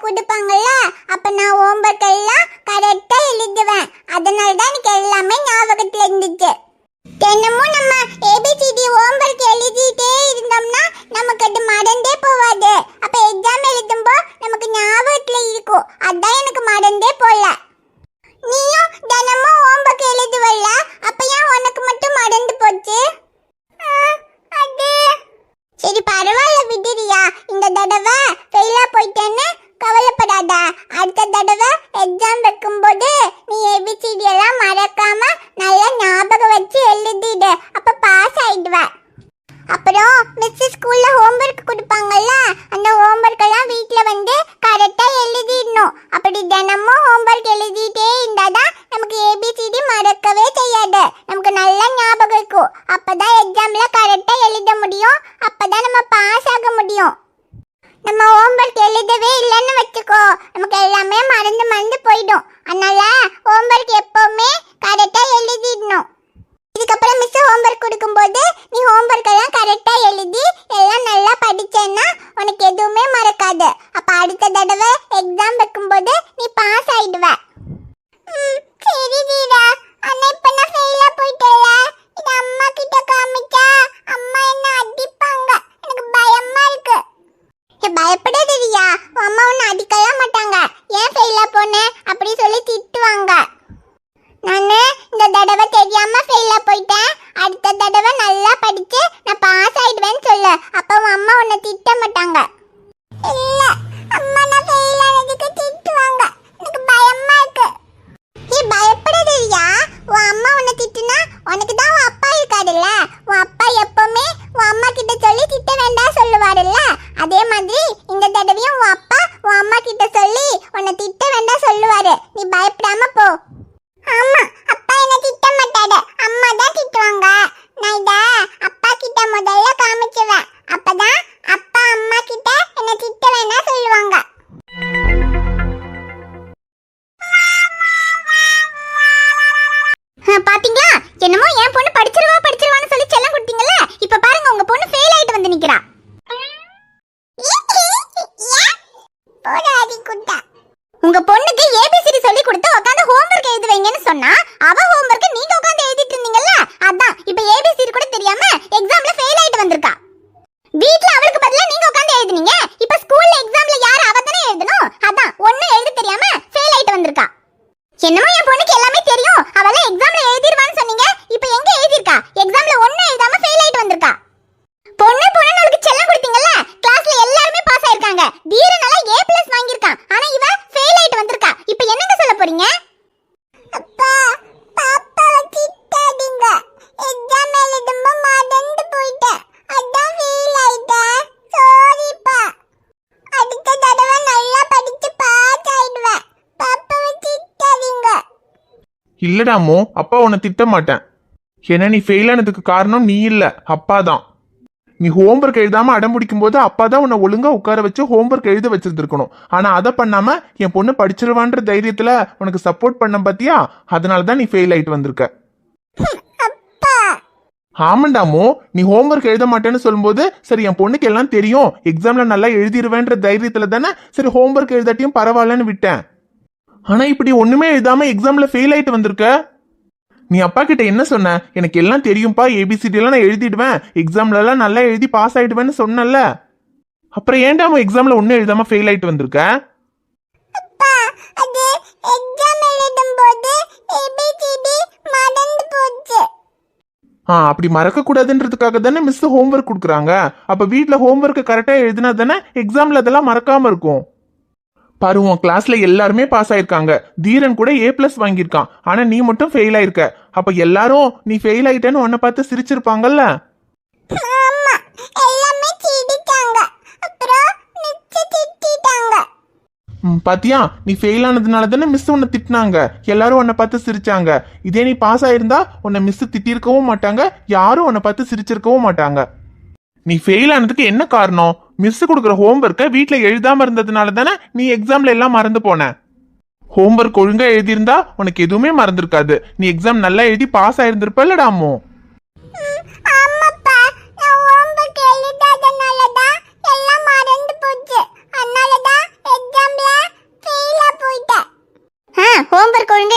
கொடுப்பாங்கல்ல, அப்ப நான் ஹோம்வொர்க் எல்லாம் கரெக்டா எழுதுவேன். அதனால தான் எனக்கு எல்லாமே ஞாபகத்துல இருந்துச்சு. தினமும் நம்ம ஏபிசிடி ஹோம்வொர்க் எழுதிட்டே இருந்தோம்னா நமக்கு அது மறந்தே போவாது. அப்ப எக்ஸாம் எழுதும்போ நமக்கு ஞாபகத்துல இருக்கும். அதான் எனக்கு மறந்தே போல. நீயும் தினமும் ஹோம்வொர்க் எழுதுவல்ல, அப்ப ஏன் உனக்கு மட்டும் மறந்து போச்சு? அது சரி, பரவாயில்ல, விடுறியா? இந்த தடவை ஃபெயிலா போயிட்டேன்னு கவலைப்படாத. அடுத்த தடவை எக்ஸாம் வைக்கும்போது நீ ஏபிசிடி எல்லாம் மறக்காம நல்லா ஞாபகம் வச்சு எழுதிடு. அப்ப பாஸ் ஆயிடுவ. அப்புறம் மிஸ் ஸ்கூல்ல ஹோம்வொர்க் கொடுப்பாங்கல்ல, அந்த ஹோம்வொர்க் எல்லாம் வீட்ல வந்து கரெக்டா எழுதிடணும். அப்படி தினமும் ஹோம்வொர்க் எழுதிட்டே இருந்தாதான் நமக்கு ஏபிசிடி மறக்கவே செய்யாது. நமக்கு நல்லா ஞாபகம் இருக்கும். அப்பதான் எக்ஸாம்ல கரெக்டா எழுத முடியும். அப்பதான் நம்ம பாஸ் ஆக முடியும். நம்ம ஹோம்வொர்க் எழுதவே இல்லைன்னு வச்சுக்கோ, நமக்கு எல்லாமே மறந்து மறந்து போயிடும். அதனால ஹோம்வொர்க் எப்பவுமே கரெக்டா எழுதிடணும். இதுக்கப்புறம் மிஸ் ஹோம்வொர்க் கொடுக்கும்போது நீ ஹோம்வொர்க் எல்லாம் கரெக்டா எழுதி எல்லாம் நல்லா படிச்சேன்னா உனக்கு எதுவுமே மறக்காது. அப்ப அடுத்த தடவை எக்ஸாம் வைக்கும்போது நீ பாஸ் ஆயிடுவ. சரி தீரா, அண்ணா இப்ப நான் ஃபெயிலா போயிட்டேல, இது அம்மா கிட்ட காமிச்சா அம்மா என்ன அடிப்பாங்க. எனக்கு பயமா இருக்கு. பயப்படாத ரியா, அம்மா உன்னை அடிக்கலாம் மாட்டாங்க. ஏன் ஃபெயிலா போனே அப்படி சொல்லி திட்டுவாங்க. நானு இந்த தடவை தெரியாம ஃபெயிலா போயிட்டேன். அடுத்த தடவை நல்லா படிச்சு நான் பாஸ் ஆயிடுவேன்னு சொல்லு. அப்ப அம்மா உன்னை திட்ட மாட்டாங்க. இல்ல அம்மா, நான் ஃபெயில் ஆனதுக்கு திட்டுவாங்க. எனக்கு பயமா இருக்கு. பயப்படாத ரியா, உன் அம்மா உன்னை திட்டுனா உனக்கு தான் உன் அப்பா இருக்காருல்ல. உன் அப்பா எப்பவுமே உன் அம்மா கிட்ட சொல்லி திட்ட வேண்டாம் சொல்லுவாருல்ல. அதே மாதிரி இந்த தடவையும் உன் அப்பா உன் அம்மா கிட்ட சொல்லி உன்னை திட்ட வேண்டாம் சொல்லுவாரு. நீ பயப்படாம போ. ஆமா, அப்பா என்ன திட்ட மாட்டாரு, அம்மா தான் திட்டுவாங்க. நான் இத அப்பா கிட்ட முதல்ல காமிச்சுவேன். அப்பதான் அப்பா அம்மா கிட்ட என்ன திட்ட வேண்டாம் சொல்லுவாங்க. பாத்தீங்களா, என்னமோ என் பொண்ணு படிச்சிருவான்னு சொல்லி செல்லம் கொடுத்தீங்கல்ல. இப்ப பாருங்க, உங்க பொண்ணு ஃபெயில் ஆயிட்டு வந்து நிக்கிறா. உங்க பொண்ணுக்கு ஏபிசிடி சொல்லி கொடுத்து உட்கார்ந்து ஹோம்வொர்க் எழுதி வைங்கன்னு சொன்னா அவ ஹோம்வொர்க் நீங்க உட்கார்ந்து எழுதிட்டு இருந்தீங்கல்ல. அதான் இப்ப ஏபிசிடி கூட தெரியாம எக்ஸாம்ல ஃபெயில் ஆயிட்டு வந்திருக்கா. வீட்ல அவளுக்கு பதிலா நீங்க உட்கார்ந்து எழுதுனீங்க. இப்ப ஸ்கூல்ல எக்ஸாம்ல யார் அவ தானே எழுதணும். அதான் ஒண்ணு எழுத தெரியாம ஃபெயில் ஆயிட்டு வந்திருக்கா. என்னமோ என் பொண்ணுக்கு எல்லாமே தெரியும், அவள எக்ஸாம்ல எழுதிடுவான்னு சொன்னீங்க. இப்ப எங்க எழுதிருக்கா? எக்ஸாம்ல ஒண்ணு எழுதாம ஃபெயில் ஆயிட்டு வந்திருக்கா. பொண்ணு பொண்ணுங்களுக்கு செல்லம் கொடுத்தீங்கல்ல, கிளாஸ்ல எல்லாரும் பாஸ் ஆயிருக்காங்க. தீரனால A+ வாங்கியிருக்கான். ஆனா இவ ஃபெயில் ஆயிட்டு வந்திருக்கா. இப்போ என்னங்க சொல்ல போறீங்க? அப்பா, பாப்பா திட்டாதீங்க. எக்ஸாம் எழுதும்போது மறந்து போயிட்டேன். அதான் ஃபெயில் ஆயிட்டேன். சாரிப்பா. அடுத்த தடவை நல்லா படிச்சு பாஸ் ஆயிடுவேன். பாப்பாவை திட்டாதீங்க. இல்லடாமோ, அப்பா உன்னை திட்ட மாட்டேன். ஏன்னா நீ ஃபெயில் ஆனதுக்கு காரணம் நீ இல்ல, அப்பா தான். நீ ஹோம்வொர்க் எழுதாம அடம் பிடிக்கும் போது அப்பா தான் உன்னை ஒழுங்கா உட்கார வச்சு ஹோம்வொர்க் எழுத வச்சிருந்துருக்கணும். ஆனா அதை பண்ணாம என் பொண்ணு படிச்சிருவான்ற தைரியத்துல உனக்கு சப்போர்ட் பண்ண பாத்தியா? அதனாலதான் நீ ஃபெயில் ஆயிட்டு வந்திருக்க. ஆமாண்டாமோ, நீ ஹோம்வொர்க் எழுத மாட்டேன்னு சொல்லும்போது சரி என் பொண்ணுக்கு எல்லாம் தெரியும், எக்ஸாம்ல நல்லா எழுதிருவேன்ற தைரியத்துல தானே சரி ஹோம்வொர்க் எழுதாட்டியும் பரவாயில்லன்னு விட்டேன். ஆனா இப்படி ஒண்ணுமே எழுதாம எக்ஸாம்ல ஃபெயில் ஆயிட்டு வந்திருக்க. நீ அப்பா கிட்ட என்ன சொன்ன? எனக்கு எல்லாம் தெரியும்பா, ஏபிசிடி எல்லாம் நான் எழுதிடுவேன், எக்ஸாம்ல எல்லாம் நல்லா எழுதி பாஸ் ஆயிடுவேன்னு சொன்னல. அப்புறம் ஏன்டாம எக்ஸாம்ல ஒன்னும் எழுதாம ஃபெயில் ஆயிட்டு வந்திருக்க? அப்பா, அது எக்ஸாம் எழுதும்போது ஏபிசிடி மறந்து போச்சு. அப்படி மறக்க கூடாதுன்றதுக்காக தானே மிஸ் ஹோம்வொர்க் கொடுக்குறாங்க. அப்ப வீட்ல ஹோம்வொர்க் கரெக்டா எழுதினா தானே எக்ஸாம்ல அதெல்லாம் மறக்காம இருக்கும். பாரு, உன் கிளாஸ்ல எல்லாருமே பாஸ் ஆயிருக்காங்க. தீரன் கூட A+ வாங்கியிருக்கான். ஆனா நீ மட்டும் ஃபெயில் ஆயிருக்க. அப்ப எல்லாரும் நீ ஃபெயில் ஆயிட்டேன்னு உன்னை பார்த்து சிரிச்சிருப்பாங்கல்ல. ஆமா, எல்லாமே சிரிச்சாங்க. அப்புறம் மிஸ் திட்டிட்டாங்க. பாத்தியா, நீ ஃபெயில் ஆனதுனால தானே மிஸ் உன்னை திட்டினாங்க. எல்லாரும் உன்னை பார்த்து சிரிச்சாங்க. இதே நீ பாஸ் ஆயிருந்தா உன்னை மிஸ் திட்டிருக்கவும் மாட்டாங்க, யாரும் உன்னை பார்த்து சிரிச்சிருக்கவும் மாட்டாங்க. நீ ஃபெயில் ஆனதுக்கு என்ன காரணம்? மிஸ் கொடுக்குற ஹோம்வொர்க்கை வீட்ல எழுதாம இருந்ததுனால தானே நீ எக்ஸாம்ல எல்லாம் மறந்து போன. ஹோம்வொர்க் ஒழுங்கா எழுதியிருந்தா உனக்கு எதுவுமே மறந்துருக்காது. நீ எக்ஸாம் நல்லா எழுதி பாஸ் ஆயிருந்திருப்பல்லடாமோ. எழுதாதனால தான் எல்லாம் மறந்து போச்சு. அதனால தான் எக்ஸாம்ல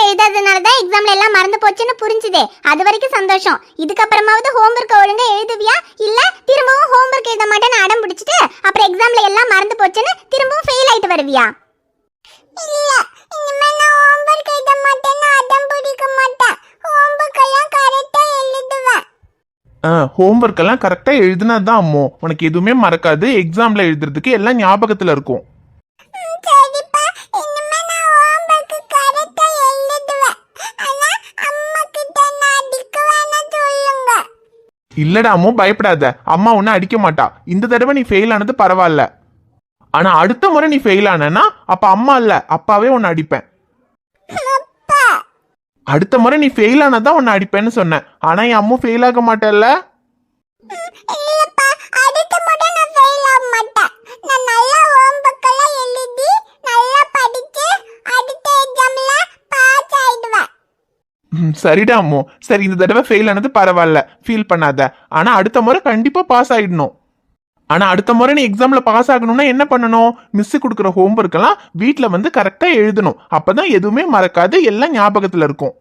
எழுதாதனால தான் எக்ஸாம்ல எல்லாம் மறந்து போச்சுன்னு புரிஞ்சுதே. அது வரைக்கும் சந்தோஷம். இதுக்கப்புறமாவது ஹோம்வொர்க் ஒழுங்கா எழுதுவியா இல்ல திரும்பவும் ஹோம்வொர்க் எழுத மாட்டேன்னு அடம் பிடிச்சிட்டு அப்புறம் எக்ஸாம்ல எல்லாம் மறந்து போச்சுன்னு திரும்பவும் ஃபெயில் ஆயிட்டு வருவியா? இல்ல, இனிமே நான் ஹோம்வொர்க் எழுத மாட்டேன்னு அடம் பிடிக்க மாட்டேன். ஹோம்வொர்க் எல்லாம் கரெக்ட்டா எழுதுவேன். ஹோம்ஒர்க் எல்லாம் கரெக்டா எழுதுனா தான் அம்மோ உனக்கு எதுவுமே மறக்காது. எக்ஸாம்ல எழுதுறதுக்கு எல்லாம் ஞாபகத்துல இருக்கும். சரிப்பா, இனிமே நான் ஹோம்வொர்க் கரெக்ட்டா எழுதுவேன். ஆனா அம்மா கிட்ட நான் அடிக்க வேணாம் சொல்லுங்க. இல்லடா அம்மோ, பயப்படாத. அம்மா உன்னை அடிக்க மாட்டா. இந்த தடவை நீ ஃபெயில் ஆனது பரவாயில்ல. ஆனா அடுத்த முறை நீ ஃபெயில் ஆனா அப்ப அம்மா இல்ல அப்பாவே உன்னை அடிப்பேன். அடுத்த முறை நீ ஃபெயில் ஆனதான் உன்னை அடிப்பேன்னு சொன்னேன். ஆனா என் அம்மா ஃபெயில் ஆக மாட்டேல்ல. இல்லப்பா, அடுத்த முறை நான் ஃபெயில் ஆக மாட்டேன். நான் நல்லா ஹோம்வொர்க் எல்லாம் எழுதி நல்லா படிச்சு அடுத்த எக்ஸாம்ல பாஸ் ஆயிடுவேன். சரிடா அம்மோ, சரி இந்த தடவை ஃபெயில் ஆனது பரவாயில்ல, ஃபீல் பண்ணாத. ஆனா அடுத்த முறை கண்டிப்பா பாஸ் ஆயிடணும். ஆனா அடுத்த முறை நீ எக்ஸாம்ல பாஸ் ஆகணும்னா என்ன பண்ணணும்? மிஸ் கொடுக்குற ஹோம்வொர்க் எல்லாம் வீட்டுல வந்து கரெக்டா எழுதணும். அப்பதான் எதுவுமே மறக்காது, எல்லாம் ஞாபகத்துல இருக்கும்.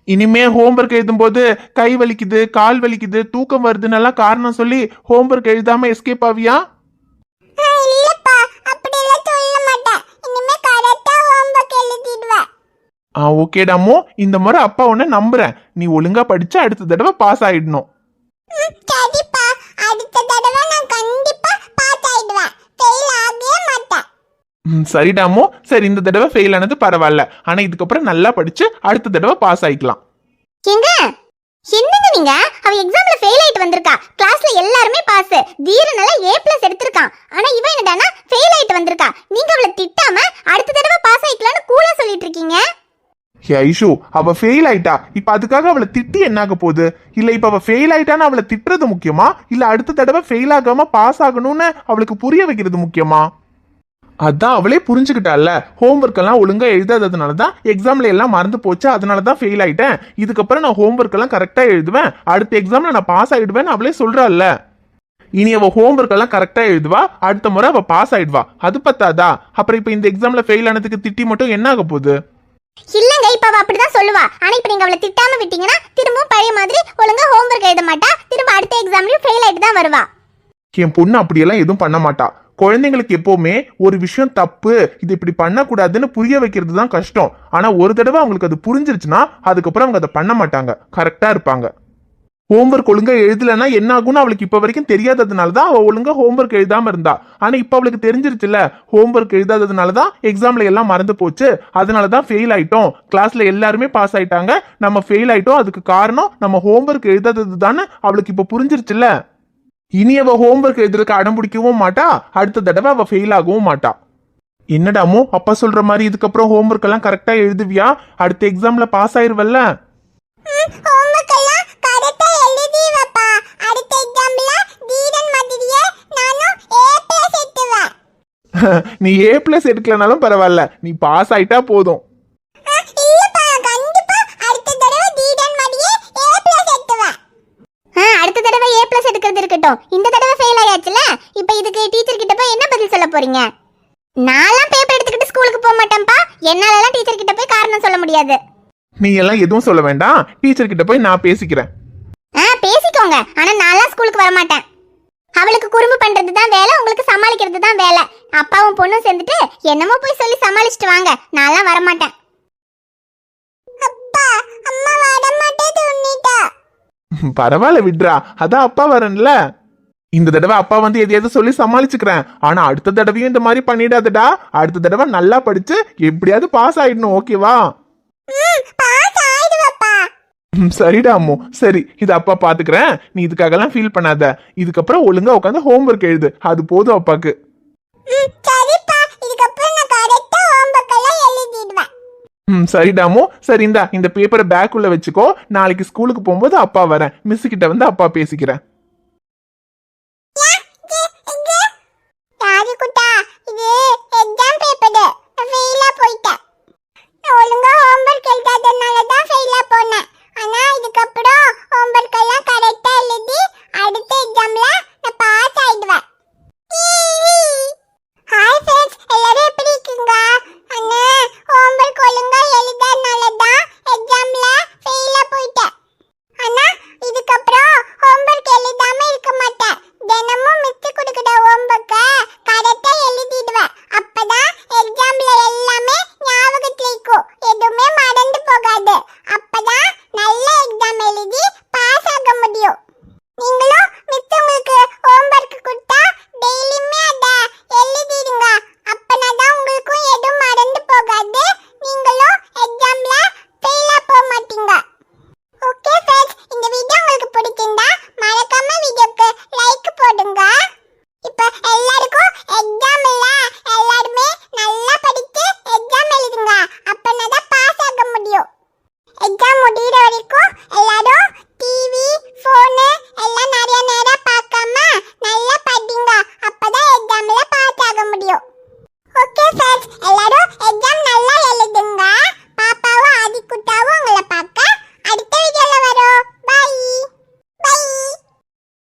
இனிமே ஹோம்வொர்க் எழுதும் போது கை வலிக்குது, கால் வலிக்குது, தூக்கம் வருதுன்னு எல்லாம் காரணம் சொல்லி ஹோம்வொர்க் எழுதாம எஸ்கேப் ஆவியா? இல்லப்பா, அப்படி எல்லாம் சொல்ல மாட்டேன். இனிமே கரெக்ட்டா ஹோம்வொர்க் எழுதிடுவேன். ஓகேடாமோ, இந்த முறை அப்பா உன்னை நம்புறேன். நீ ஒழுங்கா படிச்சு அடுத்த தடவை பாஸ் ஆயிடணும். சரிப்பா, அடுத்த தடவை நான் கண்டிப்பா பாஸ் ஆயிடுவேன். ஃபெயில் ஆகவே மாட்டேன். சரிடாமோ, சரி இந்த தடவை ஃபெயில் ஆனது பரவாயில்ல. ஆனா இதுக்கப்புறம் நல்லா படிச்சு அடுத்த தடவை பாஸ் ஆயிக்கலாம். எங்க என்னங்க நீங்க? அவ எக்ஸாம்ல ஃபெயில் ஆயிட்டு வந்திருக்கா. கிளாஸ்ல எல்லாரும் பாஸ். தீரனால A+ எடுத்திருக்கான். ஆனா இவ என்னடானா ஃபெயில் ஆயிட்டு வந்திருக்கா. நீங்க அவளை திட்டாம அடுத்த தடவை பாஸ் ஆயிக்கலாம்னு கூலா சொல்லிட்டு இருக்கீங்க. ஐஷு, அவ ஃபெயில் ஆயிட்டா. இப்ப அதுக்காக அவளை திட்டி என்ன ஆக போகுது? இல்ல இப்ப அவ ஃபெயில் ஆயிட்டான்னு அவளை திட்டுறது முக்கியமா, இல்ல அடுத்த தடவை ஃபெயில் ஆகாம பாஸ் ஆகணும்னு அவளுக்கு புரிய வைக்கிறது முக்கியமா? அதான் அவளே புரிஞ்சுக்கிட்டால. ஹோம்ஒர்க் எல்லாம் ஒழுங்கா எழுதாததுனாலதான் எக்ஸாம்ல எல்லாம் மறந்து போச்சு, அதனாலதான் ஃபெயில் ஆயிட்டேன். இதுக்கப்புறம் நான் ஹோம்ஒர்க் எல்லாம் கரெக்டா எழுதுவேன், அடுத்த எக்ஸாம்ல நான் பாஸ் ஆயிடுவேன்னு அவளே சொல்றாள்ல. இனி அவ ஹோம்ஒர்க் எல்லாம் கரெக்டா எழுதுவா, அடுத்த முறை அவ பாஸ் ஆயிடுவா. அது பத்தாதா? அப்புறம் இப்ப இந்த எக்ஸாம்ல ஃபெயில் ஆனதுக்கு திட்டி மட்டும் என்ன ஆக போகுது? இல்லங்க, இப்ப அவ அப்படிதான் சொல்லுவா. ஆனா இப்ப நீங்க அவளை திட்டாம விட்டீங்கன்னா திரும்பவும் பழைய மாதிரி ஒழுங்கா ஹோம்வொர்க் எழுத மாட்டா. திரும்ப அடுத்த எக்ஸாம்லயும் ஃபெயில் ஆயிட்டு தான் வருவா. என் பொண்ணு அப்படியெல்லாம் எதுவும் பண்ண மாட்டா. குழந்தைங்களுக்கு எப்பவுமே ஒரு விஷயம் தப்பு, இது இப்படி பண்ணக்கூடாதுன்னு புரிய வைக்கிறது தான் கஷ்டம். ஆனா ஒரு தடவை அவங்களுக்கு அது புரிஞ்சிருச்சுன்னா அதுக்கப்புறம் அவங்க அதை பண்ண மாட்டாங்க, கரெக்டா இருப்பாங்க. ஹோம்ஒர்க் ஒழுங்கா எழுதலன்னா என்ன ஆகும்னு அவளுக்கு இப்ப வரைக்கும் தெரியாததுனாலதான் அவ ஒழுங்கா ஹோம்ஒர்க் எழுதாம இருந்தா. ஆனா இப்ப அவளுக்கு தெரிஞ்சிருச்சுல, ஹோம்ஒர்க் எழுதாததுனாலதான் எக்ஸாம்ல எல்லாம் மறந்து போச்சு, அதனாலதான் ஃபெயில் ஆயிட்டோம். கிளாஸ்ல எல்லாருமே பாஸ் ஆயிட்டாங்க, நம்ம ஃபெயில் ஆயிட்டோம், அதுக்கு காரணம் நம்ம ஹோம்ஒர்க் எழுதாதது தானே அவளுக்கு இப்ப புரிஞ்சிருச்சுல. இனி அவ ஹோம்ஒர்க் எழுதுறதுக்கு அடம் பிடிக்கவும் மாட்டா, அடுத்த தடவை அவ ஃபெயில் ஆகவும் மாட்டா. என்னடாமோ, அப்பா சொல்ற மாதிரி இதுக்கப்புறம் ஹோம்ஒர்க் எல்லாம் கரெக்டா எழுதுவியா? அடுத்த எக்ஸாம்ல பாஸ் ஆயிருவல்ல? ஹோம்வொர்க் எல்லாம் கரெக்ட்டா எழுதி வைப்பா. அடுத்த எக்ஸாம்ல தீரன் மாதிரியே நானும் A+ எடுத்துவேன். நீ A+ எடுக்கலனாலும் பரவாயில்ல, நீ பாஸ் ஆயிட்டா போதும். இல்லப்பா, கண்டிப்பா அடுத்த தடவை தீரன் மாதிரியே A+ எடுத்துவேன். அடுத்த தடவை A+ எடுக்கிறது இருக்கட்டும். இந்த தடவை ஃபெயில் ஆயாச்சுல, இப்போ இதுக்கு டீச்சர் கிட்ட போய் என்ன பதில் சொல்ல போறீங்க? நான்லாம் பேப்பர் எடுத்துக்கிட்டு ஸ்கூலுக்கு போக மாட்டேன்ப்பா. என்னாலலாம் டீச்சர் கிட்ட போய் காரணம் சொல்ல முடியாது. நீ எல்லாம் எதுவும் சொல்ல வேண்டாம், டீச்சர் கிட்ட போய் நான் பேசிக்கிறேன். பேசிக்கோங்க, ஆனா நான்லாம் ஸ்கூலுக்கு வர மாட்டேன். அவளுக்கு குறும்பு பண்றது தான் வேலை, உங்களுக்கு சமாளிக்கிறது தான் வேலை. அப்பாவும் பொண்ணும் சேர்ந்துட்டு என்னமோ போய் சொல்லி சமாளிச்சுட்டு வாங்க. நான்லாம் வர மாட்டேன். அப்பா, அம்மா வர மாட்டேன்னு சொல்லிட்டா. பரவாயில்ல விட்ரா, அதான் அப்பா வரேன்ல. இந்த தடவை அப்பா வந்து எதையாவது சொல்லி சமாளிச்சுக்கிறேன். ஆனா அடுத்த தடவையும் இந்த மாதிரி பண்ணிடாதடா. அடுத்த தடவை நல்லா படிச்சு எப்படியாவது பாஸ் ஆயிடணும், ஓகேவா? சரிடா அம்மு, சரி இது அப்பா பாத்துக்கிறேன். நீ இதுக்காகலாம் ஃபீல் பண்ணாத. இதுக்கப்புறம் ஒழுங்கா உட்காந்து ஹோம்ஒர்க் எழுது, அது போதும் அப்பாக்கு. சரிடா அம்மு, சரி இந்த பேப்பரை பேக்குள்ள வச்சுக்கோ. நாளைக்கு ஸ்கூலுக்கு போகும்போது அப்பா வரேன், மிஸ் கிட்ட வந்து அப்பா பேசிக்கிறேன்.